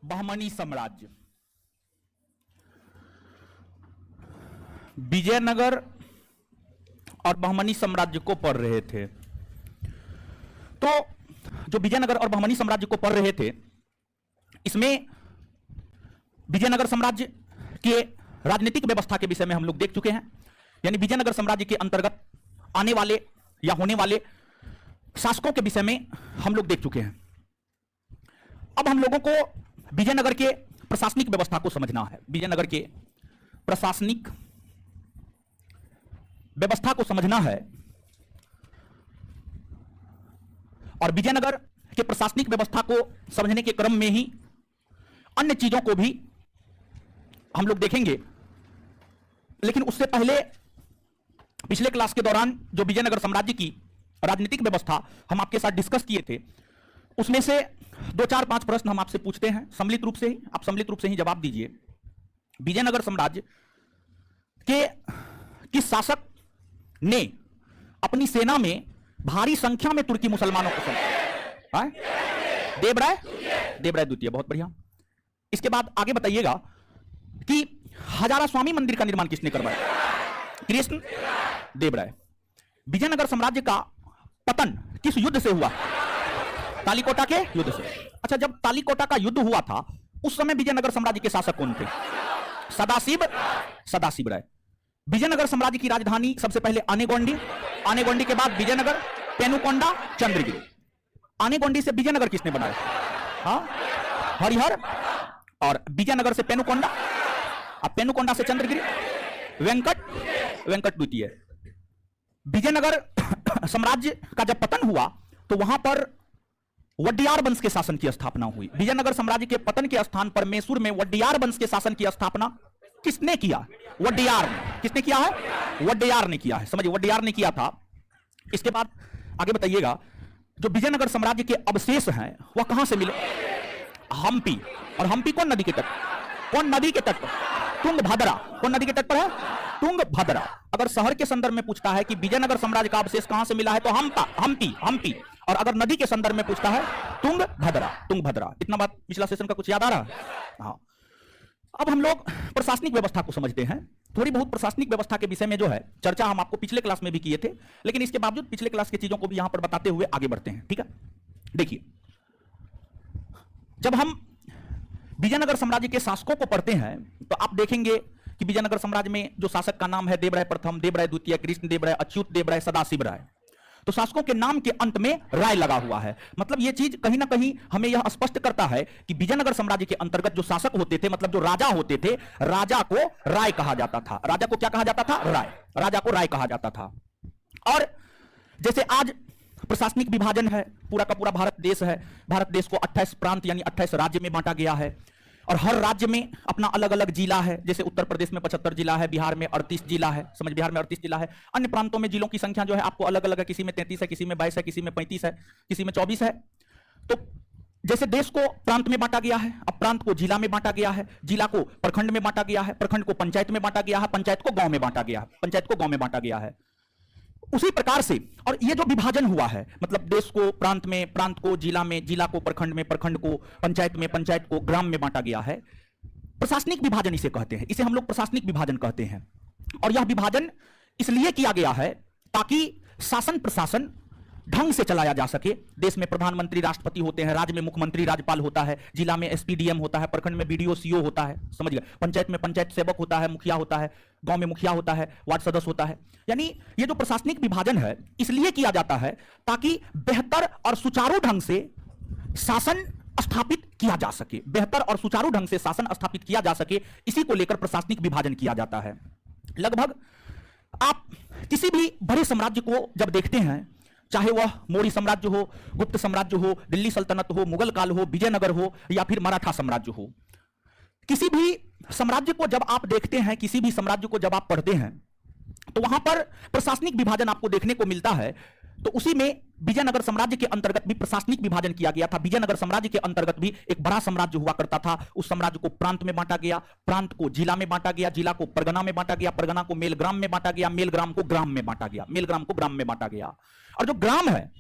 बहमनी साम्राज्य। विजयनगर और बहमनी साम्राज्य को पढ़ रहे थे। तो जो विजयनगर और बहमनी साम्राज्य को पढ़ रहे थे, इसमें विजयनगर साम्राज्य के राजनीतिक व्यवस्था के विषय में हम लोग देख चुके हैं। यानी विजयनगर साम्राज्य के अंतर्गत आने वाले या होने वाले शासकों के विषय में हम लोग देख चुके हैं। अब हम लोगों को विजयनगर के प्रशासनिक व्यवस्था को समझना है। विजयनगर के प्रशासनिक व्यवस्था को समझना है और विजयनगर के प्रशासनिक व्यवस्था को समझने के क्रम में ही अन्य चीजों को भी हम लोग देखेंगे। लेकिन उससे पहले पिछले क्लास के दौरान जो विजयनगर साम्राज्य की राजनीतिक व्यवस्था हम आपके साथ डिस्कस किए थे, उसमें से 2, 4, 5 प्रश्न हम आपसे पूछते हैं सम्मिलित रूप से ही। आप सम्मिलित रूप से ही जवाब दीजिए। विजयनगर साम्राज्य के किस शासक ने अपनी सेना में भारी संख्या में तुर्की मुसलमानों को संभाला? देवराय द्वितीय। बहुत बढ़िया। इसके बाद आगे बताइएगा कि हजारा स्वामी मंदिर का निर्माण किसने करवाया? कृष्ण देवराय। विजयनगर साम्राज्य का पतन किस युद्ध से हुआ? तालिकोटा के युद्ध से। अच्छा, जब तालिकोटा का युद्ध हुआ था उस समय विजयनगर साम्राज्य के शासक कौन थे? सदाशिव राय। विजयनगर साम्राज्य की राजधानी सबसे पहले आनेगोंडी के बाद विजयनगर, पेनुकोंडा, चंद्रगिरी। आनेगोंडी से विजयनगर किसने बनाया? हरिहर। और विजयनगर से पेनुकोंडा, अब पेनुकोंडा से चंद्रगिरी, वेंकट द्वितीय। विजयनगर साम्राज्य का जब पतन हुआ तो वहां पर वड्डियार वंश के शासन की स्थापना हुई। विजयनगर साम्राज्य के पतन के स्थान पर मैसूर में वड्डियार वंश के शासन की स्थापना किसने किया? वड्डियार ने। किसने किया है? वड्डियार ने किया है। समझिए, वड्डियार ने किया था। इसके बाद आगे बताइएगा, जो विजयनगर साम्राज्य के अवशेष हैं वह कहां से मिले? हम्पी। और हम्पी कौन नदी के तट? तुंगभद्रा। कौन नदी के तट पर है? तुंगभद्रा। अगर शहर के संदर्भ में पूछता है कि विजयनगर साम्राज्य का अवशेष कहां से मिला है तो हम्पी। और अगर नदी के संदर्भ में पूछता है तुंगभद्रा। इतना बात पिछला सेशन का कुछ याद आ रहा है? हाँ। अब हम लोग प्रशासनिक व्यवस्था को समझते हैं। थोड़ी बहुत प्रशासनिक व्यवस्था के विषय में जो है चर्चा हम आपको पिछले क्लास में भी किए थे, लेकिन इसके बावजूद पिछले क्लास की चीजों को भी यहां पर बताते हुए आगे बढ़ते हैं। ठीक है, देखिए, जब हम विजयनगर साम्राज्य के शासकों को पढ़ते हैं तो आप देखेंगे कि विजयनगर साम्राज्य में जो शासक का नाम है देवराय प्रथम, देवराय द्वितीय, कृष्ण देवराय, अच्युत देवराय, सदाशिव राय। तो शासकों के नाम के अंत में राय लगा हुआ है। मतलब यह चीज कहीं ना कहीं हमें यह स्पष्ट करता है कि विजयनगर साम्राज्य के अंतर्गत जो शासक होते थे, मतलब जो राजा होते थे, राजा को राय कहा जाता था। राजा को क्या कहा जाता था? राय। राजा को राय कहा जाता था। और जैसे आज प्रशासनिक विभाजन है, पूरा का पूरा भारत देश है। भारत देश को 28 प्रांत यानी 28 राज्य में बांटा गया है और हर राज्य में अपना अलग अलग जिला है। जैसे उत्तर प्रदेश में 75 जिला है, बिहार में 38 जिला है। समझ, बिहार में 38 जिला है। अन्य प्रांतों में जिलों की संख्या जो है आपको अलग अलग है। किसी में 33 है, किसी में 22 है, किसी में 35 है, किसी में 24 है। तो जैसे देश को प्रांत में बांटा गया है, अब प्रांत को जिला में बांटा गया है, जिला को प्रखंड में बांटा गया है, प्रखंड को पंचायत में बांटा गया है, पंचायत को गांव में बांटा गया है। उसी प्रकार से, और ये जो विभाजन हुआ है, मतलब देश को प्रांत में, प्रांत को जिला में, जिला को प्रखंड में, प्रखंड को पंचायत में, पंचायत को ग्राम में बांटा गया है। प्रशासनिक विभाजन इसे कहते हैं। इसे हम लोग प्रशासनिक विभाजन कहते हैं। और यह विभाजन इसलिए किया गया है ताकि शासन प्रशासन ढंग से चलाया जा सके। देश में प्रधानमंत्री राष्ट्रपति होते हैं, राज्य में मुख्यमंत्री राज्यपाल होता है, जिला में एसपीडीएम होता है, प्रखंड में बीडीओ सीओ होता है। समझ गए? पंचायत में पंचायत सेवक होता है, मुखिया होता है, गांव में मुखिया होता है, वार्ड सदस्य होता है। यानी ये जो प्रशासनिक विभाजन है इसलिए किया जाता है ताकि बेहतर और सुचारू ढंग से शासन स्थापित किया जा सके। बेहतर और सुचारू ढंग से शासन स्थापित किया जा सके, इसी को लेकर प्रशासनिक विभाजन किया जाता है। लगभग आप किसी भी बड़े साम्राज्य को जब देखते हैं, चाहे वह मौर्य साम्राज्य हो, गुप्त साम्राज्य हो, दिल्ली सल्तनत हो, मुगल काल हो, विजयनगर हो या फिर मराठा साम्राज्य हो, किसी भी साम्राज्य को जब आप देखते हैं, किसी भी साम्राज्य को जब आप पढ़ते हैं तो वहां पर प्रशासनिक विभाजन आपको देखने को मिलता है। तो उसी में विजयनगर साम्राज्य के अंतर्गत भी प्रशासनिक विभाजन किया गया था। विजयनगर साम्राज्य के अंतर्गत भी एक बड़ा साम्राज्य हुआ करता था। उस साम्राज्य को प्रांत में बांटा गया, प्रांत को जिला में बांटा गया, जिला को परगना में बांटा गया, परगना को मेलग्राम में बांटा गया, मेलग्राम को ग्राम में बांटा गया, मेलग्राम को ग्राम में बांटा गया। और जो ग्राम है,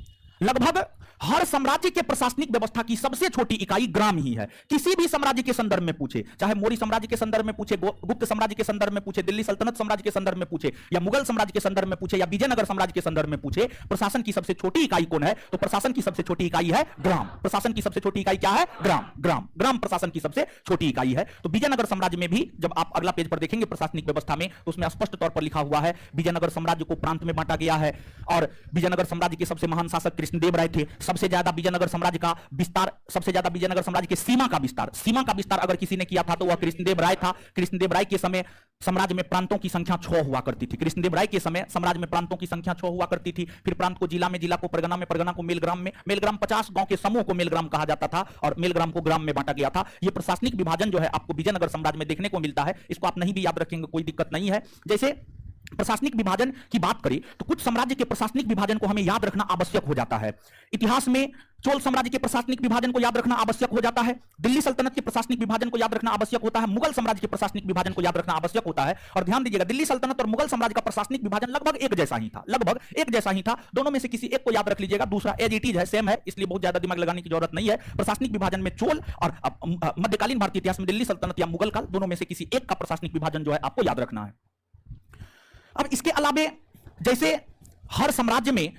लगभग हर साम्राज्य के प्रशासनिक व्यवस्था की सबसे छोटी इकाई ग्राम ही है। किसी भी साम्राज्य के संदर्भ में पूछे, चाहे मौर्य साम्राज्य के संदर्भ में पूछे, गुप्त साम्राज्य के संदर्भ में पूछे, दिल्ली सल्तनत साम्राज्य के संदर्भ में पूछे, या मुगल साम्राज्य के संदर्भ में पूछे, या विजयनगर साम्राज्य के संदर्भ में पूछे, प्रशासन की सबसे छोटी इकाई कौन है? तो प्रशासन की सबसे छोटी इकाई है ग्राम। प्रशासन की सबसे छोटी इकाई क्या है? ग्राम प्रशासन की सबसे छोटी इकाई है। तो विजयनगर साम्राज्य में भी जब आप अगला पेज पर देखेंगे प्रशासनिक व्यवस्था में, तो उसमें स्पष्ट तौर पर लिखा हुआ है विजयनगर साम्राज्य को प्रांत में बांटा गया है। और विजयनगर साम्राज्य के सबसे महान शासक कृष्णदेव राय थे। सबसे ज्यादा विजयनगर साम्राज्य का विस्तार, सबसे ज्यादा विजयनगर साम्राज्य के सीमा का विस्तार अगर किसी ने किया था तो वह कृष्णदेव राय था। कृष्णदेव राय के समय साम्राज्य में प्रांतों की संख्या 6 हुआ करती थी। कृष्णदेव राय के समय साम्राज्य में प्रांतों की संख्या 6 हुआ करती थी। फिर प्रांत को जिला में, जिला को परगना में, परगना को मेलग्राम में, मेलग्राम 50 गांव के समूह को मेलग्राम कहा जाता था और मेलग्राम को ग्राम में बांटा गया था। यह प्रशासनिक विभाजन जो है आपको विजयनगर साम्राज्य में देखने को मिलता है। इसको आप नहीं भी याद रखेंगे कोई दिक्कत नहीं है। जैसे प्रशासनिक विभाजन की बात करें तो कुछ साम्राज्य के प्रशासनिक विभाजन को हमें याद रखना आवश्यक हो जाता है। इतिहास में चोल साम्राज्य के प्रशासनिक विभाजन को याद रखना आवश्यक हो जाता है। दिल्ली सल्तनत के प्रशासनिक विभाजन को याद रखना आवश्यक होता है। मुगल साम्राज्य के प्रशासनिक विभाजन को याद रखना आवश्यक होता है। और ध्यान दीजिएगा, दिल्ली सल्तनत और मुगल साम्राज्य का प्रशासनिक विभाजन लगभग एक जैसा ही था। दोनों में से किसी एक को याद रख लीजिएगा, दूसरा एज इट इज है, सेम है, इसलिए बहुत ज्यादा दिमाग लगाने की जरूरत नहीं है। प्रशासनिक विभाजन में चोल और मध्यकालीन भारतीय इतिहास में दिल्ली सल्तनत या मुगल काल, दोनों में से किसी एक का प्रशासनिक विभाजन जो है आपको याद रखना है। अब इसके अलावे जैसे हर साम्राज्य में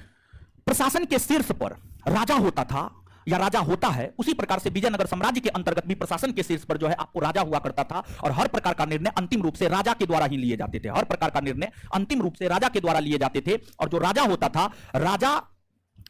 प्रशासन के शीर्ष पर राजा होता था या राजा होता है, उसी प्रकार से विजयनगर साम्राज्य के अंतर्गत भी प्रशासन के शीर्ष पर जो है आपको राजा हुआ करता था। और हर प्रकार का निर्णय अंतिम रूप से राजा के द्वारा ही लिए जाते थे। हर प्रकार का निर्णय अंतिम रूप से राजा के द्वारा लिए जाते थे। और जो राजा होता था, राजा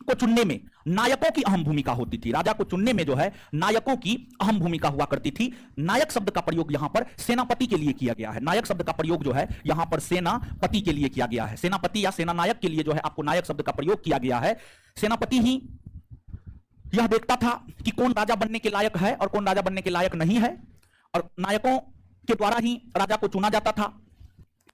को चुनने में नायकों की अहम भूमिका होती थी। राजा को चुनने में जो है नायकों की अहम भूमिका हुआ करती थी। नायक शब्द का प्रयोग यहां पर सेनापति के लिए किया गया है। नायक शब्द का प्रयोग जो है यहां पर सेनापति के लिए किया गया है। सेनापति या सेना नायक के लिए जो है आपको नायक शब्द का प्रयोग किया गया है। सेनापति ही यह देखता था कि कौन राजा बनने के लायक है और कौन राजा बनने के लायक नहीं है, और नायकों के द्वारा ही राजा को चुना जाता था।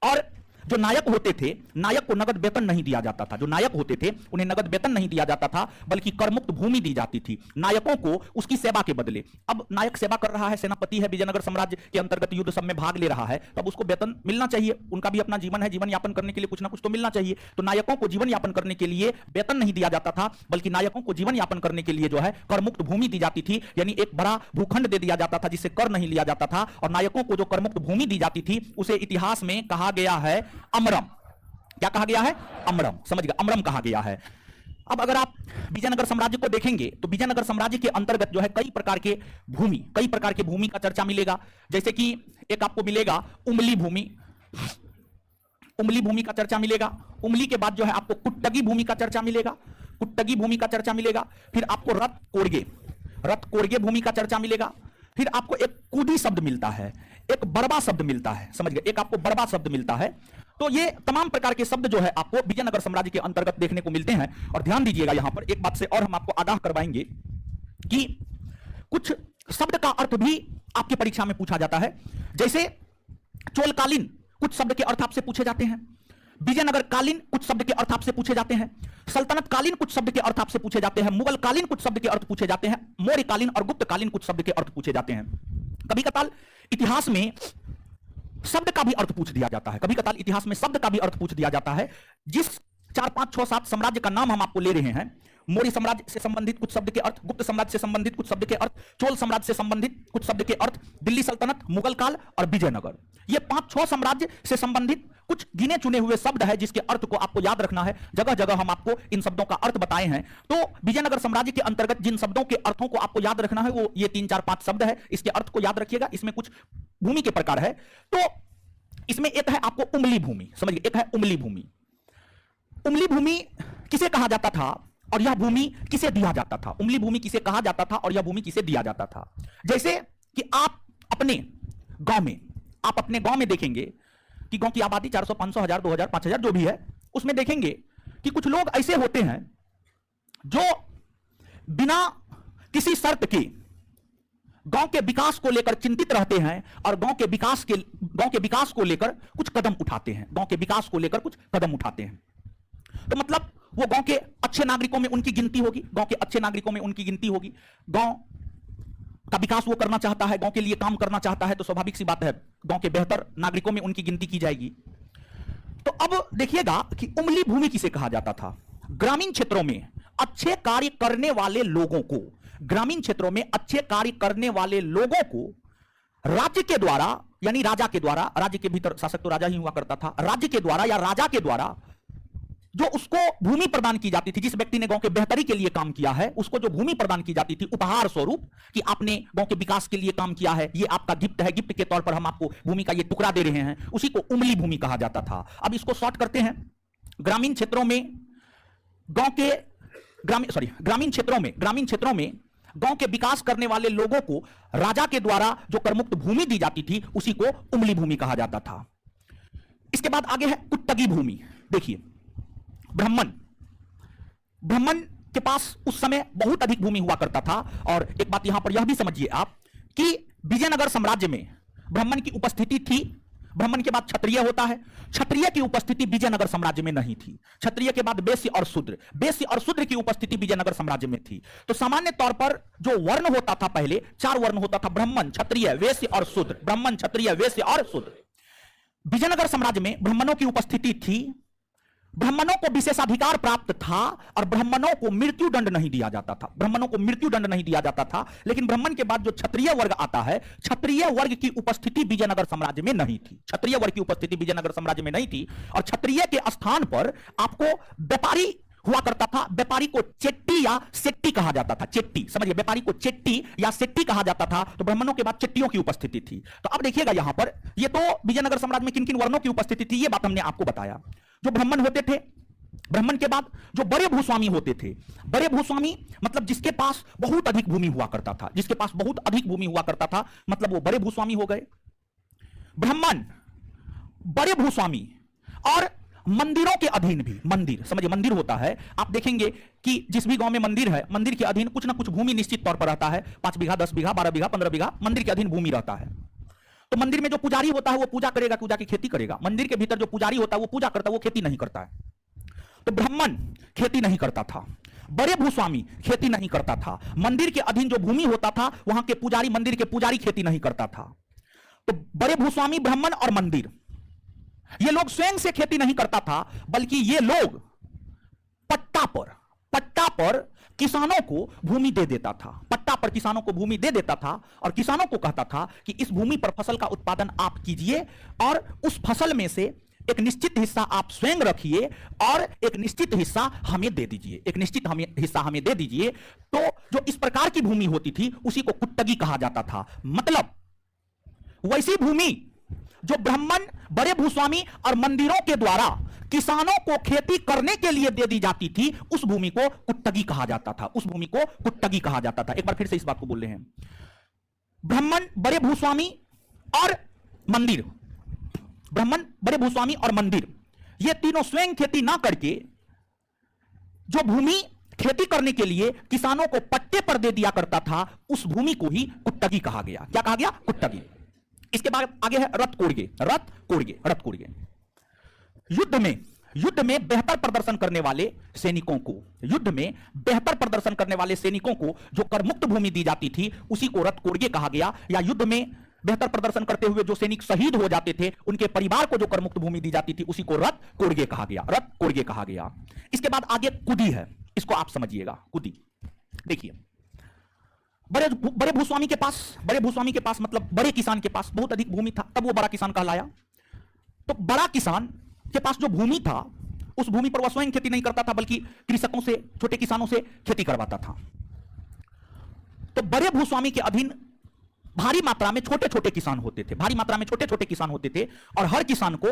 और जो नायक होते थे, नायक को नगद वेतन नहीं दिया जाता था। जो नायक होते थे उन्हें नगद वेतन नहीं दिया जाता था, बल्कि करमुक्त भूमि दी जाती थी नायकों को उसकी सेवा के बदले। अब नायक सेवा कर रहा है, सेनापति है, विजयनगर साम्राज्य के अंतर्गत युद्ध सब में भाग ले रहा है, तब उसको वेतन मिलना चाहिए। उनका भी अपना जीवन है, जीवन यापन करने के लिए कुछ ना कुछ तो मिलना चाहिए। तो नायकों को जीवन यापन करने के लिए वेतन नहीं दिया जाता था, बल्कि नायकों को जीवन यापन करने के लिए जो है करमुक्त भूमि दी जाती थी। यानी एक बड़ा भूखंड दे दिया जाता था जिससे कर नहीं लिया जाता था। और नायकों को जो करमुक्त भूमि दी जाती थी उसे इतिहास में कहा गया है अमरम। क्या कहा गया है? अमरम। समझ गया, अमरम कहा गया है। अब अगर आप विजयनगर साम्राज्य को देखेंगे तो विजयनगर साम्राज्य के अंतर्गत जो है कई प्रकार के भूमि का चर्चा मिलेगा। जैसे कि एक आपको मिलेगा उमली भूमि का चर्चा मिलेगा। उमली के बाद जो है आपको कुट्टगी भूमि का चर्चा मिलेगा। फिर आपको रत कोड़गे भूमि का चर्चा मिलेगा। फिर आपको एक कूदी शब्द मिलता है, एक बड़बा शब्द मिलता है। समझ गए, एक आपको बड़बा शब्द मिलता है। तो ये तमाम प्रकार के शब्द जो है आपको विजयनगर साम्राज्य के अंतर्गत देखने को मिलते हैं। और ध्यान दीजिएगा, यहां पर एक बात से और हम आपको आगाह करवाएंगे कि कुछ शब्द का अर्थ भी आपकी परीक्षा में पूछा जाता है। जैसे चोलकालीन कुछ शब्द के अर्थ आपसे पूछे जाते हैं, विजयनगर कालीन कुछ शब्द के अर्थ आपसे पूछे जाते हैं, सल्तनत कालीन कुछ शब्द के अर्थ आपसे पूछे जाते हैं, मुगल कालीन कुछ शब्द के अर्थ पूछे जाते हैं, मौर्य कालीन और गुप्त कालीन कुछ शब्द के अर्थ पूछे जाते हैं। कभी कताल इतिहास में शब्द का भी अर्थ पूछ दिया जाता है। जिस 4, 5, 6, 7 साम्राज्य का नाम हम आपको ले रहे हैं, मौर्य साम्राज्य से संबंधित कुछ शब्द के अर्थ, गुप्त साम्राज्य से संबंधित कुछ शब्द के अर्थ, चोल साम्राज्य से संबंधित कुछ शब्द के अर्थ, दिल्ली सल्तनत, मुगल काल और विजयनगर, ये 5-6 साम्राज्य से संबंधित कुछ गिने चुने हुए शब्द है जिसके अर्थ को आपको याद रखना है। जगह जगह हम आपको इन शब्दों का अर्थ बताए हैं। तो विजयनगर साम्राज्य के अंतर्गत जिन शब्दों के अर्थों को आपको याद रखना है वो ये 3, 4, 5 शब्द है। इसके अर्थ को याद रखिएगा। इसमें कुछ भूमि के प्रकार है। तो इसमें एक है आपको उमली भूमि, समझिए, एक है उमली भूमि। उमली भूमि किसे कहा जाता था और यह भूमि किसे दिया जाता था? उमली भूमि किसे कहा जाता था और यह भूमि किसे दिया जाता था? जैसे कि आप अपने गांव में देखेंगे कि गांव की आबादी 400, 500, 1000, 2000, 5000 जो भी है, उसमें देखेंगे कि कुछ लोग ऐसे होते हैं जो बिना किसी शर्त के गांव के विकास को लेकर चिंतित रहते हैं और गांव के विकास को लेकर कुछ कदम उठाते हैं। तो मतलब वो गांव के अच्छे नागरिकों में उनकी गिनती होगी, गांव का विकास वो करना चाहता है, गांव के लिए काम करना चाहता है, तो स्वाभाविक सी बात है गांव के बेहतर नागरिकों में उनकी गिनती की जाएगी। तो अब देखिएगा कि उमली भूमि किसे कहा जाता था। ग्रामीण क्षेत्रों में अच्छे कार्य करने वाले लोगों को, ग्रामीण क्षेत्रों में अच्छे कार्य करने वाले लोगों को राज्य के द्वारा, यानी राजा के द्वारा, राज्य के भीतर शासक तो राजा ही हुआ करता था, राज्य के द्वारा या राजा के द्वारा जो उसको भूमि प्रदान की जाती थी, जिस व्यक्ति ने गांव के बेहतरी के लिए काम किया है उसको जो भूमि प्रदान की जाती थी उपहार स्वरूप, कि आपने गांव के विकास के लिए काम किया है, ये आपका गिफ्ट है, गिफ्ट के तौर पर हम आपको भूमि का ये टुकड़ा दे रहे हैं, उसी को उमली भूमि कहा जाता था। अब इसको शॉर्ट करते हैं। ग्रामीण क्षेत्रों में गांव के ग्रामीण क्षेत्रों में गांव के विकास करने वाले लोगों को राजा के द्वारा जो करमुक्त भूमि दी जाती थी उसी को उमली भूमि कहा जाता था। इसके बाद आगे है कुट्टगी भूमि। देखिए, ब्राह्मण के पास उस समय बहुत अधिक भूमि हुआ करता था। और एक बात यहां पर यह भी समझिए आप कि विजयनगर साम्राज्य में ब्राह्मण की उपस्थिति थी। ब्राह्मण के बाद क्षत्रिय होता है, क्षत्रिय की उपस्थिति विजयनगर साम्राज्य में नहीं थी। क्षत्रिय के बाद वेश्य और शूद्र की उपस्थिति विजयनगर साम्राज्य में थी। तो सामान्य तौर पर जो वर्ण होता था, पहले 4 वर्ण होता था, ब्राह्मण, क्षत्रिय, वेश्य और शूद्र। ब्राह्मण, क्षत्रिय, वेश्य और शूद्र। विजयनगर साम्राज्य में ब्राह्मणों की उपस्थिति थी, ब्राह्मणों को विशेषाधिकार प्राप्त था और ब्राह्मणों को मृत्यु दंड नहीं दिया जाता था। लेकिन ब्राह्मण के बाद जो क्षत्रिय वर्ग आता है, क्षत्रिय वर्ग की उपस्थिति विजयनगर साम्राज्य में नहीं थी। और क्षत्रिय के स्थान पर आपको व्यापारी हुआ करता था। व्यापारी को चेट्टी या सेट्टी कहा जाता था। चेट्टी, समझिए, व्यापारी को चेट्टी या सेट्टी कहा जाता था। तो ब्राह्मणों के बाद चेट्टियों की उपस्थिति थी। तो अब देखिएगा यहां पर, ये तो विजयनगर साम्राज्य में किन किन वर्णों की उपस्थिति थी ये बात हमने आपको बताया। जो ब्राह्मण होते थे, ब्राह्मण के बाद जो बड़े भूस्वामी होते थे, बड़े भूस्वामी मतलब जिसके पास बहुत अधिक भूमि हुआ करता था, मतलब वो बड़े भूस्वामी हो गए। ब्राह्मण, बड़े भूस्वामी और मंदिरों के अधीन भी, मंदिर समझिए, मंदिर होता है, आप देखेंगे कि जिस भी गांव में मंदिर है, मंदिर के अधीन कुछ ना कुछ भूमि निश्चित तौर पर रहता है। 5 बीघा, 10 बीघा, 12 बीघा, 15 बीघा मंदिर के अधीन भूमि रहता है। तो मंदिर में जो पुजारी होता है वो पूजा करेगा, पूजा की खेती करेगा। मंदिर के भीतर जो पुजारी होता है वो पूजा करता है, वो खेती नहीं करता है। तो ब्राह्मण खेती नहीं करता था, बड़े भूस्वामी खेती नहीं करता था, मंदिर के अधीन जो भूमि होता था वहां के पुजारी, मंदिर के पुजारी खेती नहीं करता था। तो बड़े भूस्वामी, ब्राह्मण और मंदिर, ये लोग स्वयं से खेती नहीं करता था, बल्कि ये लोग पट्टा पर किसानों को भूमि दे देता था। पट्टा पर किसानों को भूमि दे देता था और किसानों को कहता था कि इस भूमि पर फसल का उत्पादन आप कीजिए और उस फसल में से एक निश्चित हिस्सा आप स्वयं रखिए और एक निश्चित हिस्सा हमें दे दीजिए, तो जो इस प्रकार की भूमि होती थी उसी को कुट्टगी कहा जाता था। मतलब वैसी भूमि जो ब्राह्मण, बड़े भूस्वामी और मंदिरों के द्वारा किसानों को खेती करने के लिए दे दी जाती थी, उस भूमि को कुट्टगी कहा जाता था। एक बार फिर से इस बात को बोल रहे हैं। ब्राह्मण, बड़े भूस्वामी और मंदिर, ये तीनों स्वयं खेती ना करके जो भूमि खेती करने के लिए किसानों को पट्टे पर दे दिया करता था, उस भूमि को ही कुट्टगी कहा गया। क्या कहा गया? कुट्टगी। इसके बाद आगे है रथ कोड़गे। युद्ध में बेहतर प्रदर्शन करने वाले सैनिकों को जो करमुक्त भूमि दी जाती थी उसी को रथ कोड़गे कहा गया। या युद्ध में बेहतर प्रदर्शन करते हुए जो सैनिक शहीद हो जाते थे उनके परिवार को जो करमुक्त भूमि दी जाती थी उसी को रथ कोड़गे कहा गया। इसके बाद आगे कुदी है, इसको आप समझिएगा। कुदी, देखिए, बड़े भूस्वामी के पास मतलब बड़े किसान के पास बहुत अधिक भूमि था, तब वो बड़ा किसान कहलाया। तो बड़ा किसान के पास जो भूमि था, उस भूमि पर वह स्वयं खेती नहीं करता था, बल्कि कृषकों से, छोटे किसानों से खेती करवाता था। तो बड़े भूस्वामी के अधीन भारी मात्रा में छोटे छोटे किसान होते थे और हर किसान को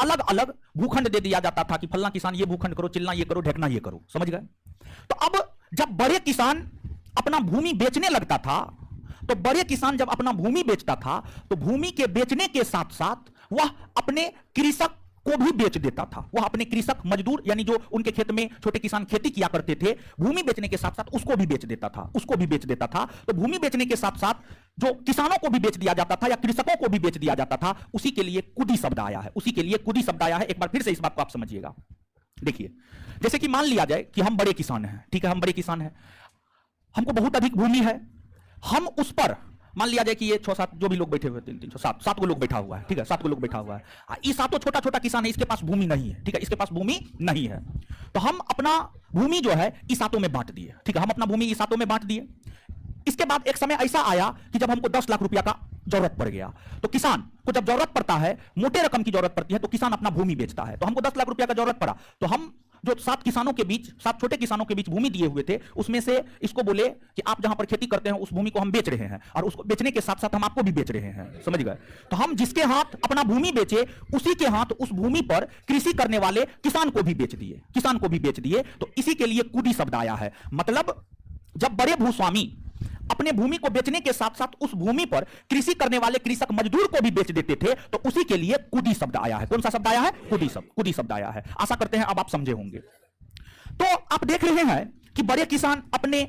अलग अलग भूखंड दे दिया जाता था कि फलना किसान ये भूखंड करो, चिलना ये करो, ढेकना ये करो। समझ गए? तो अब जब बड़े किसान अपना भूमि बेचने लगता था, तो बड़े किसान जब अपना भूमि बेचता था तो भूमि के बेचने के साथ साथ वह अपने कृषक को भी बेच देता था। वह अपने कृषक, मजदूर, यानी जो उनके खेत में छोटे किसान खेती किया करते थे, भूमि बेचने के साथ साथ उसको भी बेच देता था। तो भूमि बेचने के साथ साथ जो किसानों को भी बेच दिया जाता था या कृषकों को भी बेच दिया जाता था, उसी के लिए कुदी शब्द आया है। एक बार फिर से इस बात को आप समझिएगा। देखिए, जैसे कि मान लिया जाए कि हम बड़े किसान हैं, ठीक है, हम बड़े किसान हैं, हमको बहुत अधिक भूमि है, हम उस पर मान लिया जाए कि ये 6-7 जो भी लोग बैठे हुए हैं, 3-3 7 को लोग बैठा हुआ है, ठीक है, 7 को लोग बैठा हुआ है। ये सातों छोटा छोटा किसान है, इसके पास भूमि नहीं है, ठीक है, इसके पास भूमि नहीं है। तो हम अपना भूमि जो है इस सातों में बांट दिए, ठीक है, हम अपना भूमि इस सातों में बांट दिए। इसके बाद एक समय ऐसा आया कि जब हमको 10 लाख रुपया का जरूरत पड़ गया, तो किसान को जब जरूरत पड़ता है, मोटे रकम की जरूरत पड़ती है, तो किसान अपना भूमि बेचता है। तो हमको 10 लाख रुपया का जरूरत पड़ा, तो हम जो 7 किसानों के बीच, 7 छोटे किसानों के बीच भूमि दिए हुए थे, उसमें से इसको बोले कि आप जहां पर खेती करते हैं उस भूमि को हम बेच रहे हैं, और उसको बेचने के साथ साथ हम आपको भी बेच रहे हैं, समझ गए। तो हम जिसके हाथ अपना भूमि बेचे, उसी के हाथ उस भूमि पर कृषि करने वाले किसान को भी बेच दिए, किसान को भी बेच दिए। तो इसी के लिए कुदी शब्द आया है। मतलब जब बड़े भूस्वामी अपने भूमि को बेचने के साथ साथ उस भूमि पर कृषि करने वाले कृषक मजदूर को भी बेच देते थे, तो उसी के लिए कुदी शब्द आया है। कौन सा शब्द आया है? कुदी शब्द आया है। आशा करते हैं अब आप समझे होंगे। तो आप देख रहे हैं कि बड़े किसान अपने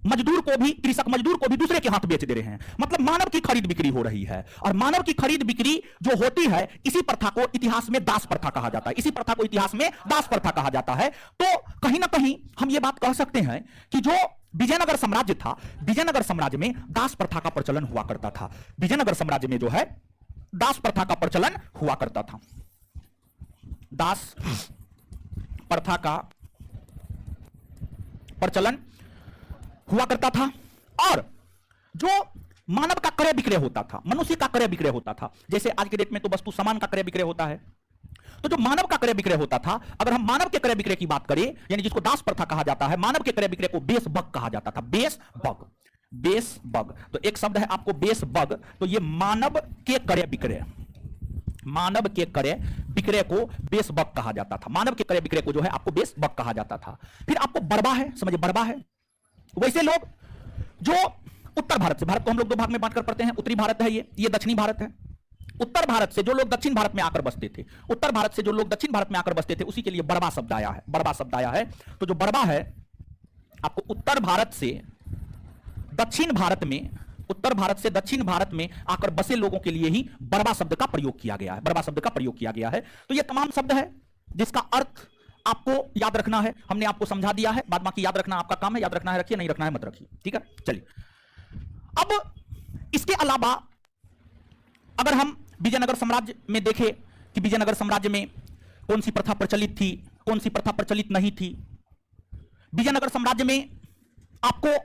मजदूर को भी, कृषक मजदूर को भी दूसरे के हाथ बेच दे रहे हैं। मतलब मानव की खरीद बिक्री हो रही है, और मानव की खरीद बिक्री जो होती है, इसी प्रथा को इतिहास में दास प्रथा कहा जाता है, इसी प्रथा को इतिहास में दास प्रथा कहा जाता है। तो कहीं ना कहीं हम ये बात कह सकते हैं कि जो विजयनगर साम्राज्य था, विजयनगर साम्राज्य में दास प्रथा का प्रचलन हुआ करता था। विजयनगर साम्राज्य में जो है दास प्रथा का प्रचलन हुआ करता था। दास प्रथा का प्रचलन हुआ करता था, और जो मानव का क्रय विक्रय होता था, मनुष्य का क्रय विक्रय होता था, जैसे आज के डेट में तो वस्तु सामान का क्रय विक्रय होता है, तो जो मानव का क्रय विक्रय होता था, अगर हम मानव के क्रय विक्रय की बात करें, यानी जिसको दास प्रथा कहा जाता है, मानव के क्रय विक्रय को बेस बग कहा जाता था। Base bug. तो एक शब्द है आपको बेस बग, तो ये मानव के क्रय विक्रय, मानव के क्रय विक्रय को बेस बग कहा जाता था। मानव के क्रय विक्रय को जो है आपको बेस बग कहा जाता था। फिर आपको बरबा है, समझिए बरबा है। वैसे लोग जो उत्तर भारत से, भारत को हम लोग दो भाग में बांटकर पढ़ते हैं, उत्तरी भारत है, ये दक्षिणी भारत है। उत्तर भारत से जो लोग दक्षिण भारत में आकर बसते थे, उत्तर भारत से जो लोग दक्षिण भारत में आकर बसते थे, उसी के लिए बरबा शब्द आया है, बरबा शब्द आया है। तो जो बरबा है, आपको उत्तर भारत से दक्षिण भारत में, उत्तर भारत से दक्षिण भारत में आकर बसे लोगों के लिए ही बरबा शब्द का प्रयोग किया गया है, बरबा शब्द का प्रयोग किया गया है। तो ये तमाम शब्द है जिसका अर्थ आपको याद रखना है, हमने आपको समझा दिया है, बाद बाकी याद रखना आपका काम है। याद रखना है रखिए, नहीं रखना है मत रखिए, ठीक है। चलिए, अब इसके अलावा अगर हम विजयनगर साम्राज्य में देखें कि विजयनगर साम्राज्य में कौन सी प्रथा प्रचलित थी, कौन सी प्रथा प्रचलित नहीं थी। विजयनगर साम्राज्य में आपको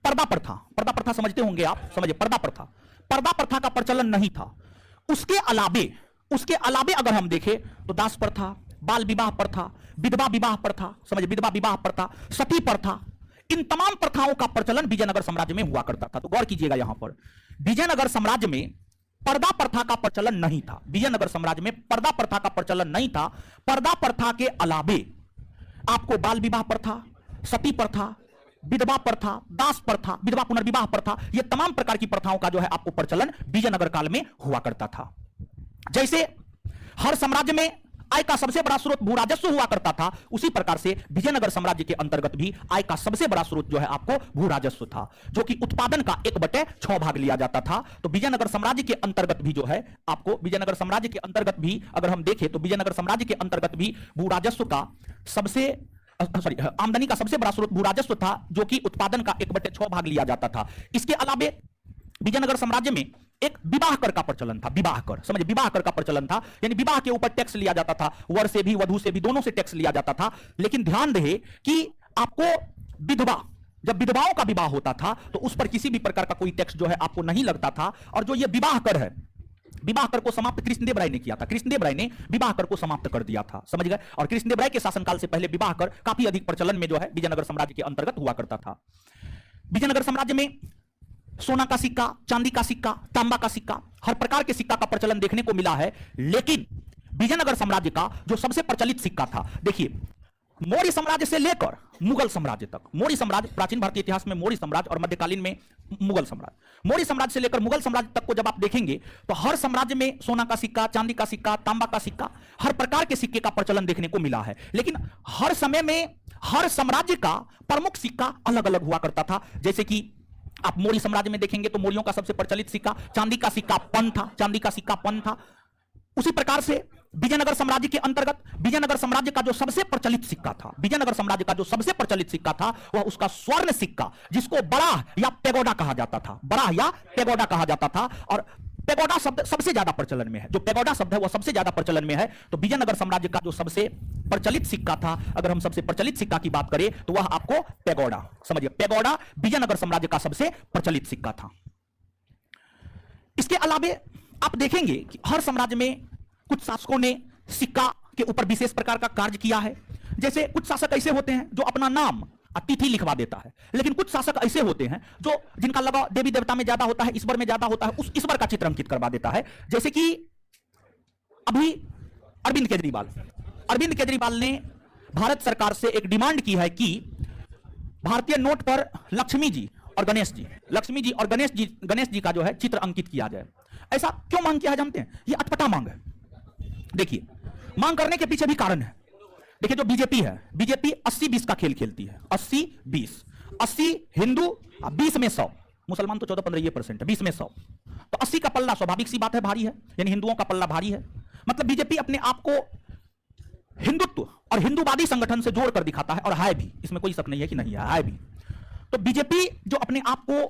पर्दा प्रथा, पर्दा प्रथा समझते होंगे आप, समझिए पर्दा प्रथा, पर्दा प्रथा का प्रचलन नहीं था। उसके अलावे अगर हम देखें तो दास प्रथा, बाल विवाह प्रथा, विधवा विवाह प्रथा, समझिए विधवा विवाह प्रथा, सती प्रथा, इन तमाम प्रथाओं का प्रचलन विजयनगर साम्राज्य में हुआ करता था। तो गौर कीजिएगा, यहां पर विजयनगर साम्राज्य में पर्दा प्रथा का प्रचलन नहीं था। विजयनगर साम्राज्य में पर्दा प्रथा का प्रचलन नहीं था। पर्दा प्रथा के अलावे आपको बाल विवाह प्रथा, सती प्रथा, विधवा प्रथा, दास प्रथा, विधवा पुनर्विवाह प्रथा, ये तमाम प्रकार की प्रथाओं का जो है आपको प्रचलन विजयनगर काल में हुआ करता था। जैसे हर साम्राज्य में आय का सबसे बड़ा स्रोत भू राजस्व हुआ करता था, उसी प्रकार से विजयनगर साम्राज्य के अंतर्गत भी आय का सबसे बड़ा स्रोत जो है आपको भू राजस्व था, जो कि उत्पादन का 1/6 भाग लिया जाता था। तो विजयनगर साम्राज्य के अंतर्गत भी जो है आपको, विजयनगर साम्राज्य के अंतर्गत भी अगर हम देखें तो विजयनगर साम्राज्य के अंतर्गत भी भू राजस्व का आमदनी का सबसे बड़ा स्रोत भू राजस्व था, जो कि उत्पादन का 1/6 भाग लिया जाता था। इसके अलावे विजयनगर साम्राज्य में एक विवाह कर का प्रचलन था, विवाह कर, समझिए विवाह कर का प्रचलन था, यानी विवाह के ऊपर टैक्स लिया जाता था, वर से भी वधु से भी, दोनों से टैक्स लिया जाता था। लेकिन ध्यान रहे कि आपको विधवा, जब विधवाओं का विवाह होता था तो उस पर किसी भी प्रकार का कोई टैक्स जो है आपको नहीं लगता था। और जो ये विवाह कर है, विवाह कर को समाप्त कृष्णदेव राय ने किया था, कृष्णदेव राय ने विवाह कर को समाप्त कर दिया था, समझ गए। और कृष्णदेव राय के शासनकाल से पहले विवाह कर काफी अधिक प्रचलन में जो है विजयनगर साम्राज्य के अंतर्गत हुआ करता था। विजयनगर साम्राज्य में सोना का सिक्का, चांदी का सिक्का, तांबा का सिक्का, हर प्रकार के सिक्का का प्रचलन देखने को मिला है। लेकिन विजयनगर साम्राज्य का जो सबसे प्रचलित सिक्का था, देखिए मौर्य साम्राज्य से लेकर मुगल साम्राज्य तक, मौर्य साम्राज्य, प्राचीन भारतीय इतिहास में मौर्य साम्राज्य और मध्यकालीन में मुगल साम्राज्य, मौर्य साम्राज्य से लेकर मुगल साम्राज्य तक को जब आप देखेंगे तो हर साम्राज्य में सोना का सिक्का, चांदी का सिक्का, तांबा का सिक्का, हर प्रकार के सिक्के का प्रचलन देखने को मिला है। लेकिन हर समय में हर साम्राज्य का प्रमुख सिक्का अलग अलग हुआ करता था। जैसे कि आप मौर्य साम्राज्य में देखेंगे तो मौर्यों का सबसे प्रचलित सिक्का चांदी का सिक्का पन था, चांदी का सिक्का पन था। उसी प्रकार से विजयनगर साम्राज्य के अंतर्गत विजयनगर साम्राज्य का जो सबसे प्रचलित सिक्का था, विजयनगर साम्राज्य का जो सबसे प्रचलित सिक्का था वह उसका स्वर्ण सिक्का, जिसको बड़ा या पेगोडा कहा जाता था, बड़ा या पेगोडा कहा जाता था। और पेगोडा शब्द सबसे ज्यादा प्रचलन में है, जो पेगोडा शब्द है वह सबसे ज्यादा प्रचलन में है। तो विजयनगर साम्राज्य का जो सबसे प्रचलित सिक्का था, अगर हम सबसे प्रचलित सिक्का की बात करें तो वह आपको पेगोडा, समझिए पेगोडा विजयनगर साम्राज्य का सबसे प्रचलित सिक्का था। इसके अलावे आप देखेंगे कि हर साम्राज्य में कुछ शासकों ने सिक्का के ऊपर विशेष प्रकार का कार्य किया है। जैसे कुछ शासक ऐसे होते हैं जो अपना नाम तिथि लिखवा देता है, लेकिन कुछ शासक ऐसे होते हैं जो जिनका लगाव देवी देवता में ज्यादा होता है, ईश्वर में ज्यादा होता है, उस ईश्वर का चित्र अंकित करवा देता है। जैसे कि अभी अरविंद केजरीवाल ने भारत सरकार से एक डिमांड की है कि भारतीय नोट पर लक्ष्मी जी और गणेश जी का जो है चित्र अंकित किया जाए। ऐसा क्यों मांग किया है जानते हैं? ये अटपटा मांग है। देखिए, मांग करने के पीछे भी कारण है। देखिए, जो बीजेपी है, बीजेपी 80-20 का खेल खेलती है। 80-20, 80 हिंदू, 20 में 100 मुसलमान, तो 14-15% है, 20 में 100, तो 80 का पल्ला स्वाभाविक सी बात है भारी है, यानी हिंदुओं का पल्ला भारी है। मतलब बीजेपी अपने आप को हिंदुत्व और हिंदूवादी संगठन से जोड़कर दिखाता है, और है भी, इसमें कोई शक नहीं है कि नहीं है भी। तो बीजेपी जो अपने आप को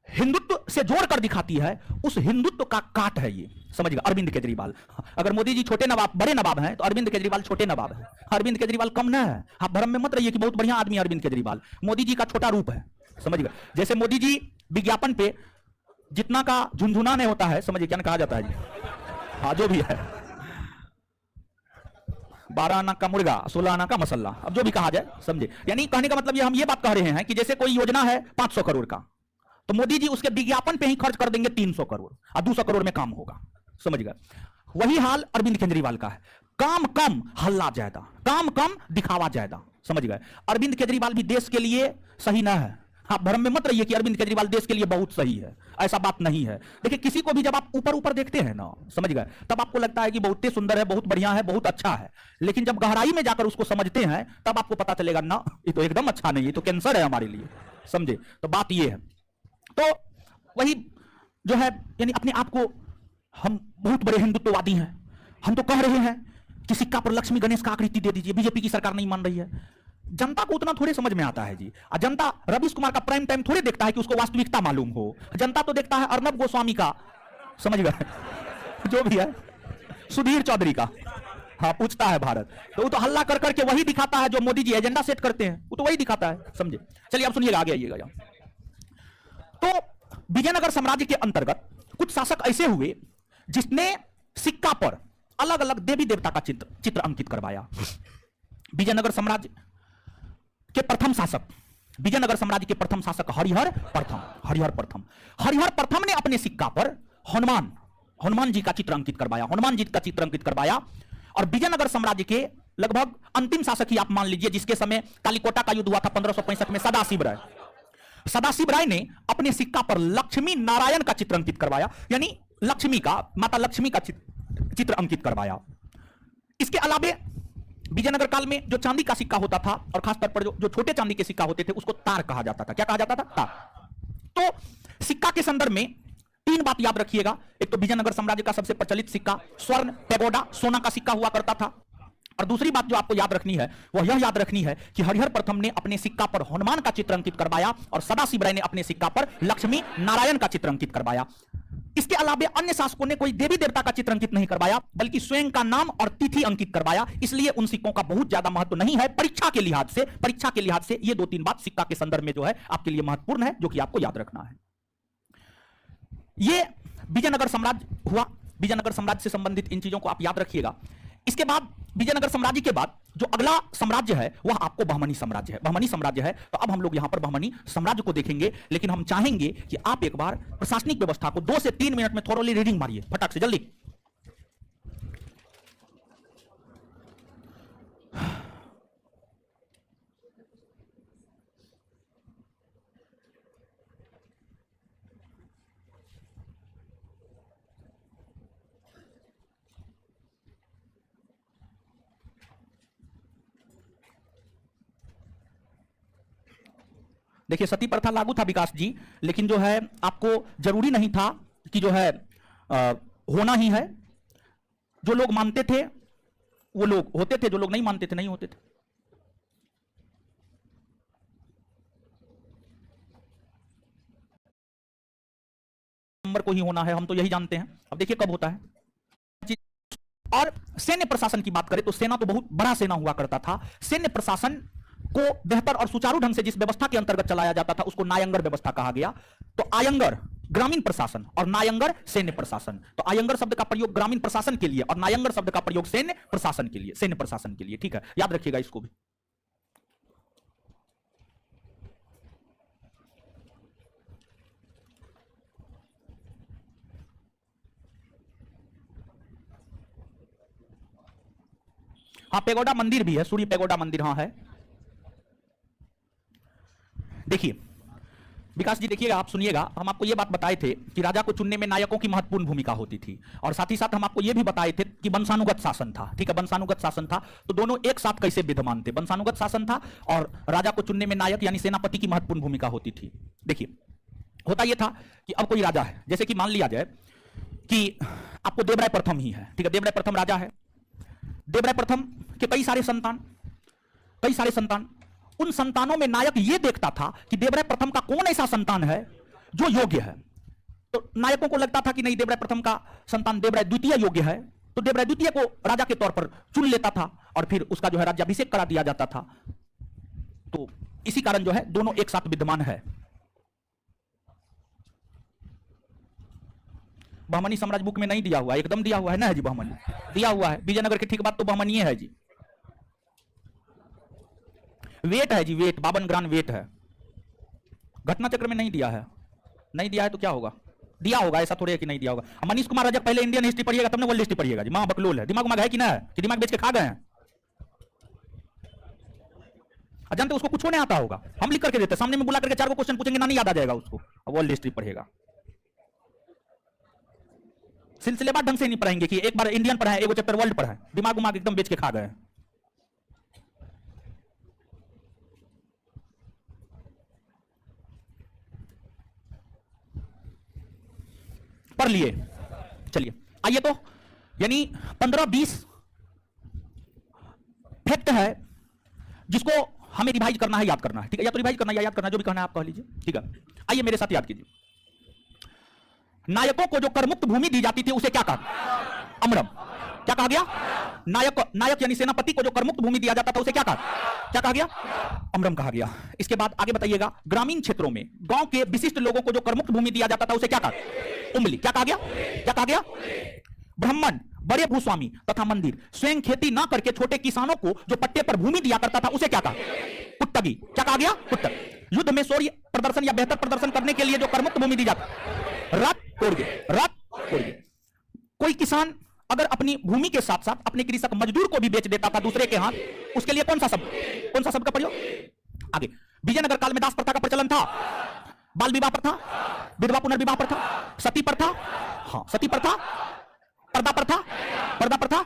हिंदुत्व से जोड़कर दिखाती है, उस हिंदुत्व का काट है ये, समझिएगा, अरविंद केजरीवाल। अगर मोदी जी छोटे नवाब, बड़े नवाब हैं, तो अरविंद केजरीवाल छोटे नवाब है। अरविंद केजरीवाल कम ना है, आप भ्रम में मत रहिए कि बहुत बढ़िया आदमी अरविंद केजरीवाल, मोदी जी का छोटा रूप है, समझिएगा। जैसे मोदी जी विज्ञापन पे जितना का झुनझुना नहीं होता है, समझिए क्या कहा जाता है जी, हाँ जो भी है, 12 आना का मुर्गा 16 आना का मसल्ला, अब जो भी कहा जाए, समझे। यानी कहने का मतलब ये, हम ये बात कह रहे हैं कि जैसे कोई योजना है 500 करोड़ का, तो मोदी जी उसके विज्ञापन पे ही खर्च कर देंगे 300 करोड़ और 200 करोड़ में काम होगा, समझ गए। वही हाल अरविंद केजरीवाल का है, काम कम हल्ला ज्यादा, काम कम दिखावा ज्यादा, समझ गए। अरविंद केजरीवाल भी देश के लिए सही ना है, आप भ्रम में मत रहिए कि अरविंद केजरीवाल देश के लिए बहुत सही है, ऐसा बात नहीं है। देखिए, किसी को भी जब आप ऊपर ऊपर देखते हैं ना, समझ गए, तब आपको लगता है कि बहुत ही सुंदर है, बहुत बढ़िया है, बहुत अच्छा है, लेकिन जब गहराई में जाकर उसको समझते हैं तब आपको पता चलेगा ना, ये तो एकदम अच्छा नहीं, ये तो कैंसर है हमारे लिए, समझे। तो बात ये है। तो वही जो है, यानी अपने आप को हम बहुत बड़े हिंदुत्ववादी हैं, हम तो कह रहे हैं कि सिक्का पर लक्ष्मी गणेश का आकृति दे दीजिए, बीजेपी की सरकार नहीं मान रही है। जनता को उतना थोड़े समझ में आता है जी, जनता रवीश कुमार का प्राइम टाइम थोड़े देखता है कि उसको वास्तविकता मालूम हो, जनता तो देखता है अर्नब गोस्वामी का, समझ गए, जो भी है, सुधीर चौधरी का, हाँ पूछता है भारत, तो वो तो हल्ला कर करके वही दिखाता है जो मोदी जी एजेंडा सेट करते हैं, वो तो वही दिखाता है, समझे। चलिए अब सुनिएगा, आगे आइएगा। तो विजयनगर साम्राज्य के अंतर्गत कुछ शासक ऐसे हुए जिसने सिक्का पर अलग अलग देवी देवता का चित्र अंकित करवाया। विजयनगर साम्राज्य के प्रथम शासक, विजयनगर साम्राज्य के प्रथम शासक हरिहर प्रथम ने अपने सिक्का पर हनुमान जी का चित्र अंकित करवाया। और विजयनगर साम्राज्य के लगभग अंतिम शासक ही आप मान लीजिए, जिसके समय कालीकोटा का युद्ध हुआ था 1565 में, सदाशिव राय ने अपने सिक्का पर लक्ष्मी नारायण का चित्र अंकित करवाया, यानी माता लक्ष्मी का चित्र अंकित करवाया। इसके अलावे विजयनगर काल में जो चांदी का सिक्का होता था, और खासतौर पर जो छोटे चांदी के सिक्का होते थे, उसको तार कहा जाता था। क्या कहा जाता था? तार। तो सिक्का के संदर्भ में 3 बात याद रखिएगा। एक तो विजयनगर साम्राज्य का सबसे प्रचलित सिक्का स्वर्ण पेगोडा सोना का सिक्का हुआ करता था, और दूसरी बात जो आपको याद रखनी है वह यह याद रखनी है कि हरिहर प्रथम ने अपने सिक्का पर हनुमान का चित्र अंकित करवाया, और सदाशिव राय ने अपने सिक्का पर लक्ष्मी नारायण का चित्र अंकित करवाया। इसके अलावा अन्य शासकों ने कोई देवी देवता का चित्र अंकित नहीं करवाया, बल्कि स्वयं का नाम और तिथि अंकित करवाया। इसलिए उन सिक्कों का बहुत ज्यादा महत्व नहीं है परीक्षा के लिहाज से। ये 2-3 बात सिक्का के संदर्भ में जो है आपके लिए महत्वपूर्ण है, जो कि आपको याद रखना है। ये विजयनगर साम्राज्य हुआ, विजयनगर साम्राज्य से संबंधित इन चीजों को आप याद रखिएगा। इसके बाद विजयनगर साम्राज्य के बाद जो अगला साम्राज्य है वह आपको बहमनी साम्राज्य है। तो अब हम लोग यहां पर बहमनी साम्राज्य को देखेंगे, लेकिन हम चाहेंगे कि आप एक बार प्रशासनिक व्यवस्था को 2 से 3 मिनट में थोरोली रीडिंग मारिए, फटाक से जल्दी। देखिए, सती प्रथा लागू था विकास जी, लेकिन जो है आपको जरूरी नहीं था कि जो है होना ही है। जो लोग मानते थे वो लोग होते थे, जो लोग नहीं मानते थे नहीं होते थे। नंबर को ही होना है, हम तो यही जानते हैं। अब देखिए कब होता है। और सैन्य प्रशासन की बात करें तो सेना तो बहुत बड़ा सेना हुआ करता था। सैन्य प्रशासन को बेहतर और सुचारू ढंग से जिस व्यवस्था के अंतर्गत चलाया जाता था उसको नायंगर व्यवस्था कहा गया। तो आयंगर ग्रामीण प्रशासन और नायंगर सैन्य प्रशासन। तो आयंगर शब्द का प्रयोग ग्रामीण प्रशासन के लिए और नायंगर शब्द का प्रयोग सैन्य प्रशासन के लिए, सैन्य प्रशासन के लिए। ठीक है, याद रखिएगा इसको भी। हाँ, पेगोडा मंदिर भी है, सूर्य पेगोडा मंदिर हाँ है। देखिए विकास जी, देखिएगा, आप सुनिएगा, हम आपको यह बात बताए थे कि राजा को चुनने में नायकों की महत्वपूर्ण भूमिका होती थी, और साथ ही साथ हम आपको यह भी बताए थे कि वंशानुगत शासन था। ठीक है, वंशानुगत शासन था, तो दोनों एक साथ कैसे विद्यमान थे, वंशानुगत शासन था और राजा को चुनने में नायक यानी सेनापति की महत्वपूर्ण भूमिका होती थी। देखिए होता यह था कि अब कोई राजा है, जैसे कि मान लिया जाए कि आपको देवराय प्रथम ही है। ठीक है, देवराय प्रथम राजा है। देवराय प्रथम के कई सारे संतान, उन संतानों में नायक यह देखता था कि देवराय प्रथम का कौन ऐसा संतान है जो योग्य है। तो नायकों को लगता था कि नहीं, देवराय प्रथम का संतान देवराय द्वितीय योग्य है, तो देवराय द्वितीय को राजा के तौर पर चुन लेता था और फिर उसका जो है राज्याभिषेक करा दिया जाता था। तो इसी कारण जो है दोनों एक साथ विद्यमान है। बहमनी साम्राज्य बुक में नहीं दिया हुआ, एकदम दिया हुआ है ना जी, बहमनी दिया हुआ है। विजयनगर के ठीक बात तो बहमनी है जी, वेट है जी, वेट 52 ग्राम वेट है। घटना चक्र में नहीं दिया है, नहीं दिया है तो क्या होगा, दिया होगा, ऐसा थोड़ी है कि नहीं दिया होगा। मनीष कुमार रजक पहले इंडियन हिस्ट्री पढ़िएगा तब ना वर्ल्ड हिस्ट्री पढ़िएगा जी। मां बकलोल है, दिमाग है कि ना है, कि दिमाग बेच के खा गए हैं। जानते उसको कुछ नहीं आता होगा, हम लिख करके देते, सामने में बुला करके 4 को क्वेश्चन पूछेंगे ना, नहीं याद आ जाएगा उसको। अब वर्ल्ड हिस्ट्री पढ़ेगा, सिलसिलेवार ढंग से नहीं पढ़ेंगे कि एक बार इंडियन पढ़ा है, एक चैप्टर वर्ल्ड पढ़ा है, दिमाग एकदम बेच के खा गए। पढ़ लिए, चलिए आइए। तो यानी 15-20 फैक्ट है जिसको हमें रिवाइज करना है, याद करना है। ठीक है, या तो रिवाइज करना या याद करना, जो भी कहना है आप कह लीजिए। ठीक है, आइए मेरे साथ याद कीजिए। नायकों को जो करमुक्त भूमि दी जाती थी उसे क्या कहा, अमरम। क्या कहा गया, नायक यानी सेनापति को जो करमुक्त भूमि दिया जाता था उसे क्या कहा गया, अमरम कहा गया। इसके बाद आगे बताइएगा, ग्रामीण क्षेत्रों में गांव के विशिष्ट लोगों को जो करमुक्त भूमि दिया जाता था उसे क्या कहा, उमली। क्या कहा गया, ब्राह्मण, बड़े भूस्वामी तथा मंदिर स्वयं खेती ना करके छोटे किसानों को जो पट्टे पर भूमि दिया करता था उसे क्या कहा, कुट्टगी। क्या कहा गया, कुट्टग। युद्ध में शौर्य प्रदर्शन या बेहतर प्रदर्शन करने के लिए जो करमुक्त भूमि दी जाती, रथ तोड़ गए। कोई किसान अगर अपनी भूमि के साथ साथ अपने कृषक मजदूर को भी बेच देता था दूसरे के हाथ, उसके लिए कौन सा शब्द का प्रयोग। आगे, विजयनगर काल में दास प्रथा का प्रचलन था, बाल विवाह प्रथा, विधवा पुनर्विवाह प्रथा, सती प्रथा, हाँ सती प्रथा, पर्दा प्रथा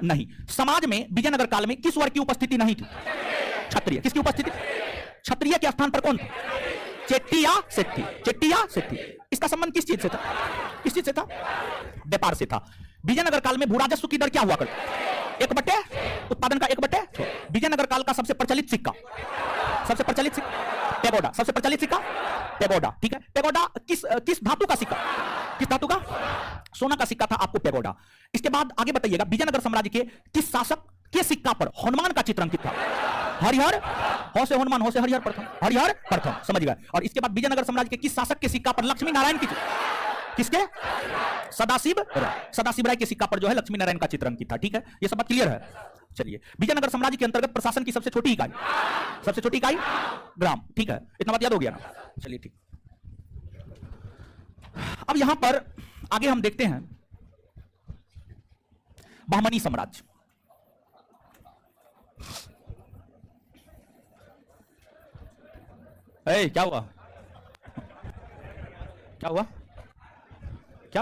नहीं। समाज में विजयनगर काल में किस वर्ग की उपस्थिति नहीं थी, क्षत्रिय। किसकी उपस्थिति, क्षत्रिय के स्थान पर कौन था, चेट्टी या सेट्टी। इसका संबंध किस चीज से था, व्यापार से था। विजयनगर काल में भूराजस्व की दर क्या हुआ करती, 1/, उत्पादन का 1/। विजयनगर काल का सबसे प्रचलित सिक्का पेगोडा, सबसे प्रचलित सिक्का पेगोडा। ठीक है, पेगोडा किस धातु का सिक्का, सोना का सिक्का था आपको पेगोडा। इसके बाद आगे बताइएगा, विजयनगर साम्राज्य के किस शासक के सिक्का पर हनुमान का चित्र अंकित था, हरिहर, हो से हनुमान, हो से हरिहर प्रथम, समझ गए। और इसके बाद विजयनगर साम्राज्य के किस शासक के सिक्का पर लक्ष्मी नारायण की, किसके, सदाशिव राय के सिक्का पर जो है लक्ष्मी नारायण का चित्र अंकित था। ठीक है, ये सब बात क्लियर है। चलिए, विजयनगर साम्राज्य के अंतर्गत प्रशासन की सबसे छोटी इकाई ग्राम। ठीक है, इतना बात याद हो गया ना, चलिए ठीक। अब यहां पर आगे हम देखते हैं बहमनी साम्राज्य। क्या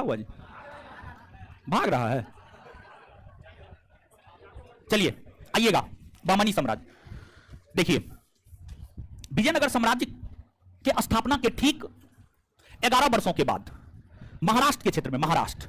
हुआ जी, भाग रहा है। चलिए आइएगा, बहमनी साम्राज्य। देखिए, विजयनगर साम्राज्य के स्थापना के ठीक 11 वर्षों के बाद महाराष्ट्र के क्षेत्र में, महाराष्ट्र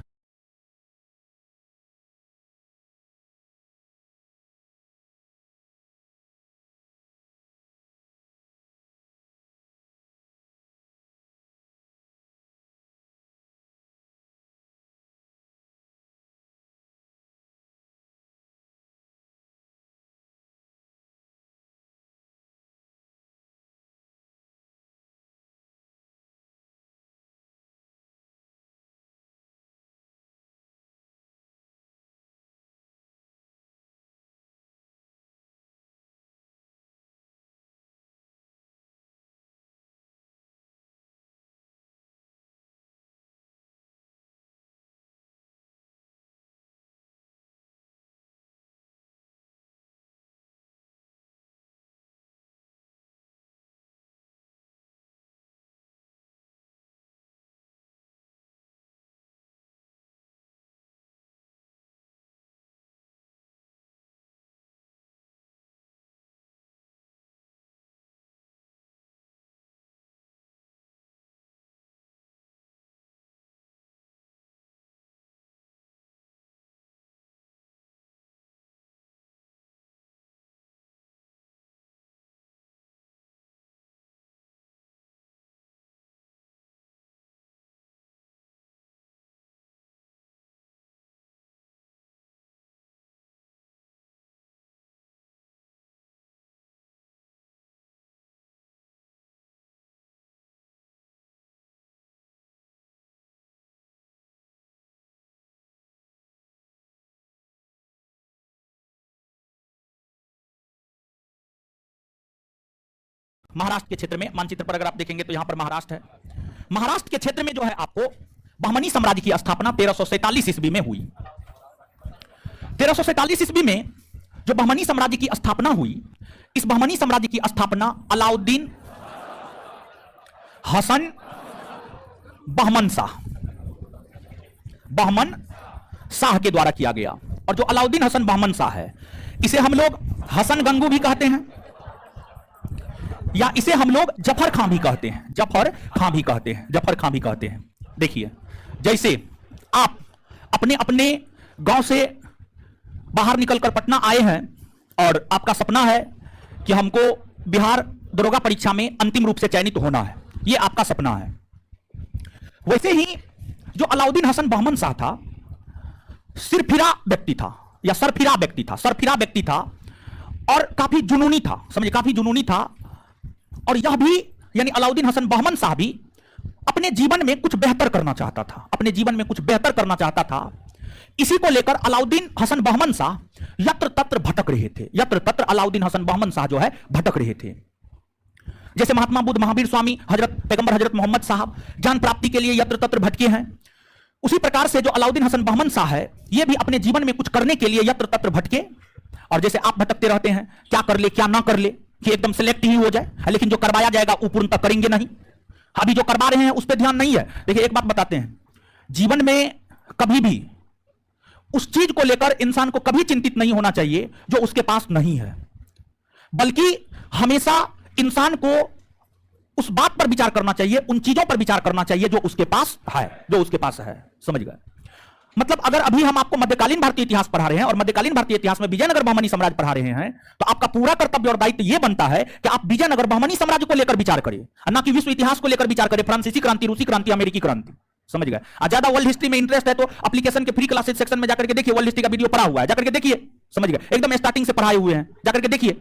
महाराष्ट्र के क्षेत्र में, मानचित्र पर अगर आप देखेंगे तो यहां पर महाराष्ट्र है। महाराष्ट्र के क्षेत्र में जो है आपको बहमनी साम्राज्य की स्थापना 1347 ईस्वी में हुई। 1347 ईस्वी में जो बहमनी साम्राज्य की स्थापना हुई, इस बहमनी साम्राज्य की स्थापना अलाउद्दीन हसन बहमन शाह के द्वारा किया गया। और जो अलाउद्दीन हसन बहमन शाह है, इसे हम लोग हसन गंगू भी कहते हैं, या इसे हम लोग जफर खां भी कहते हैं, जफर खां भी कहते हैं। देखिए, जैसे आप अपने अपने गांव से बाहर निकलकर पटना आए हैं और आपका सपना है कि हमको बिहार दरोगा परीक्षा में अंतिम रूप से चयनित होना है, ये आपका सपना है। वैसे ही जो अलाउद्दीन हसन बहमन शाह था, सिरफिरा व्यक्ति था या सरफिरा व्यक्ति था और काफी जुनूनी था, समझे, काफी जुनूनी था। और यह भी यानी अलाउद्दीन हसन बहमन शाह भी अपने जीवन में कुछ बेहतर करना चाहता था, इसी को लेकर अलाउद्दीन हसन बहमन शाह यत्र तत्र भटक रहे थे। अलाउद्दीन हसन बहमन शाह जो है भटक रहे थे। जैसे महात्मा बुद्ध, महावीर स्वामी, पैगंबर हजरत मोहम्मद साहब ज्ञान प्राप्ति के लिए यत्र तत्र भटके हैं, उसी प्रकार से जो अलाउद्दीन हसन बहमन शाह है, ये भी अपने जीवन में कुछ करने के लिए यत्र तत्र भटके। और जैसे आप भटकते रहते हैं, क्या कर ले क्या ना कर ले, कि एकदम सेलेक्ट ही हो जाए, लेकिन जो करवाया जाएगा वो पूर्णतः करेंगे नहीं। अभी जो करवा रहे हैं उस पर ध्यान नहीं है। देखिए, एक बात बताते हैं, जीवन में कभी भी उस चीज को लेकर इंसान को कभी चिंतित नहीं होना चाहिए जो उसके पास नहीं है, बल्कि हमेशा इंसान को उस बात पर विचार करना चाहिए, उन चीजों पर विचार करना चाहिए जो उसके पास है, समझ गए। मतलब अगर अभी हम आपको मध्यकालीन भारतीय इतिहास पढ़ा रहे हैं और मध्यकालीन भारतीय इतिहास में विजयनगर बहमनी साम्राज्य पढ़ा रहे हैं, तो आपका पूरा कर्तव्य और दायित्व यह बनता है कि आप विजयनगर बहमनी साम्राज्य को लेकर विचार करें, ना कि विश्व इतिहास को लेकर विचार करें, फ्रांसीसी क्रांति, रूसी क्रांति, अमेरिकी क्रांति, समझ गए। ज्यादा वर्ल्ड हिस्ट्री में इंटरेस्ट है तो एप्लीकेशन के फ्री क्लासेस सेक्शन में जाकर के देखिए, वर्ल्ड हिस्ट्री का वीडियो पढ़ा हुआ है, जाकर के देखिए, समझ गए, एकदम स्टार्टिंग से पढ़ाए हुए हैं, जाकर के देखिए।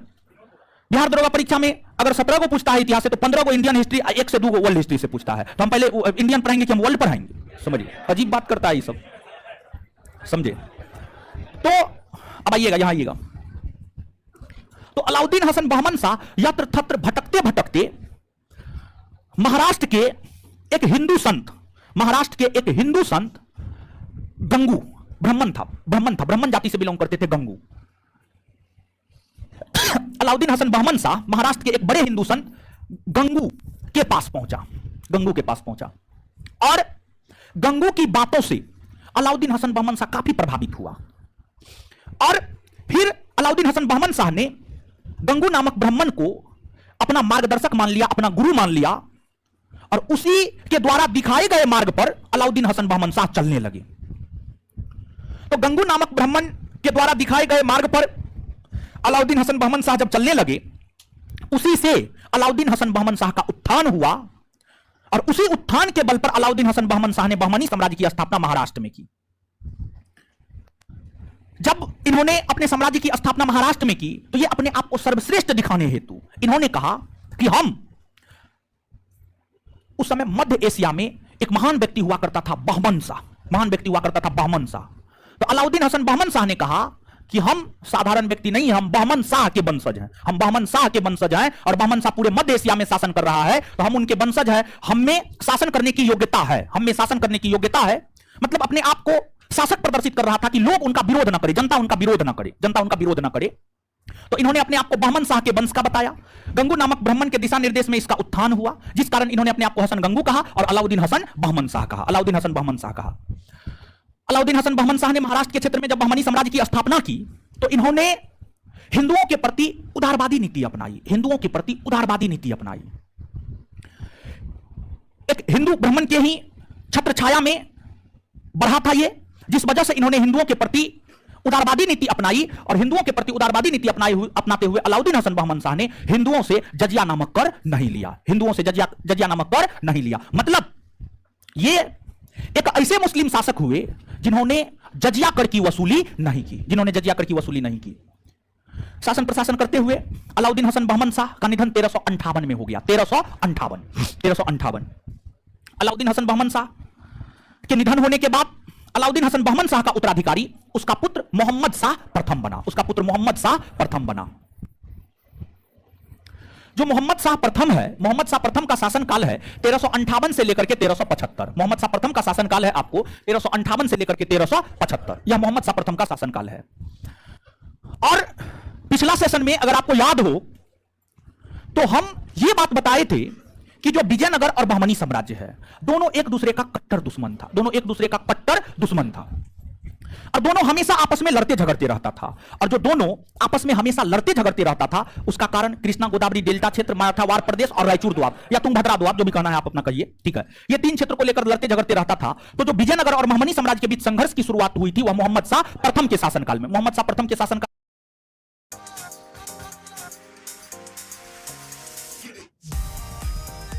बिहार दरोगा परीक्षा में अगर 17 को पूछता है इतिहास से, तो 15 को इंडियन हिस्ट्री, 1 से 2 को वर्ल्ड हिस्ट्री से पूछता है। तो हम पहले इंडियन पढ़ाएंगे कि हम वर्ल्ड पढ़ाएंगे, समझिए, अजीब बात करता है ये सब, समझे। तो अब आइएगा, यहां आइएगा। तो अलाउद्दीन हसन बहमन शाह यत्र तत्र भटकते भटकते महाराष्ट्र के एक हिंदू संत गंगू, ब्राह्मण जाति से बिलोंग करते थे, गंगू। अलाउद्दीन हसन बहमन शाह महाराष्ट्र के एक बड़े हिंदू संत गंगू के पास पहुंचा और गंगू की बातों से अलाउद्दीन हसन बहमन शाह काफी प्रभावित हुआ। और फिर अलाउद्दीन हसन बहमन शाह ने गंगू नामक ब्राह्मण को अपना मार्गदर्शक मान लिया, अपना गुरु मान लिया, और उसी के द्वारा दिखाए गए मार्ग पर अलाउद्दीन हसन बहमन शाह चलने लगे। तो गंगू नामक ब्राह्मण के द्वारा दिखाए गए मार्ग पर अलाउद्दीन हसन बहमन शाह जब चलने लगे, उसी से अलाउद्दीन हसन बहमन शाह का उत्थान हुआ, और उसी उत्थान के बल पर अलाउद्दीन हसन बहमन शाह ने बहमनी साम्राज्य की स्थापना महाराष्ट्र में की। जब इन्होंने अपने साम्राज्य की स्थापना महाराष्ट्र में की, तो ये अपने आप को सर्वश्रेष्ठ दिखाने हेतु इन्होंने कहा कि हम, उस समय मध्य एशिया में एक महान व्यक्ति हुआ करता था बहमन शाह। तो अलाउद्दीन हसन बहमन शाह ने कहा कि हम साधारण व्यक्ति नहीं, हम बहमन शाह के वंशज हैं, और बहमन शाह पूरे मध्य एशिया में शासन कर रहा है, तो हम उनके वंशज हैं, हमें शासन करने की योग्यता है। मतलब अपने आप को शासक प्रदर्शित कर रहा था कि लोग उनका विरोध न करे, जनता उनका विरोध न करे। तो इन्होंने अपने आप को बहमन शाह के वंश का बताया। गंगू नामक ब्राह्मण के दिशा निर्देश में इसका उत्थान हुआ, जिस कारण इन्होंने अपने आप को हसन गंगू कहा और अलाउद्दीन हसन बहमन शाह कहा। अलाउद्दीन हसन बहमन शाह ने महाराष्ट्र के क्षेत्र में जब बहमनी साम्राज्य की स्थापना की, तो इन्होंने हिंदुओं के प्रति उदारवादी नीति अपनाई। एक हिंदू ब्राह्मण के ही छत्र छाया में बढ़ा था ये, जिस वजह से इन्होंने हिंदुओं के प्रति उदारवादी नीति अपनाई, और हिंदुओं के प्रति उदारवादी नीति अपनाते हुए अलाउद्दीन हसन बहमन शाह ने हिंदुओं से जजिया नामक कर नहीं लिया। मतलब ये एक ऐसे मुस्लिम शासक हुए जिन्होंने जजिया कर की वसूली नहीं की। शासन प्रशासन करते हुए अलाउद्दीन हसन बहमन शाह का निधन 1358 में हो गया। 1358। अलाउद्दीन हसन बहमन शाह के निधन होने के बाद अलाउद्दीन हसन बहमन शाह का उत्तराधिकारी उसका पुत्र मोहम्मद शाह प्रथम बना। जो मोहम्मद शाह प्रथम है, मोहम्मद शाह प्रथम का शासनकाल है 1358 से लेकर के 1375। मोहम्मद शाह प्रथम का शासनकाल है आपको 1358 से लेकर के 1375, यह मोहम्मद शाह प्रथम का शासनकाल है। और पिछला सेशन में अगर आपको याद हो तो हम यह बात बताए थे कि जो विजयनगर और बहमनी साम्राज्य है, दोनों एक दूसरे का कट्टर दुश्मन था, दोनों एक दूसरे का कट्टर दुश्मन था, और दोनों हमेशा आपस में लड़ते झगड़ते रहता था। और जो दोनों आपस में हमेशा लड़ते झगड़ते रहता था, उसका कारण कृष्णा गोदावरी डेल्टा क्षेत्र, मराठावाड़ प्रदेश और रायचूर द्वाब या तुंगभद्रा द्वाब, जो भी कहना है आप अपना कहिए, ठीक है। ये तीन क्षेत्र को लेकर लड़ते झगड़ते रहता था। तो जो विजयनगर और बहमनी साम्राज्य के बीच संघर्ष की शुरुआत हुई थी वह मोहम्मद शाह प्रथम के शासनकाल में, मोहम्मद शाह प्रथम के शासनकाल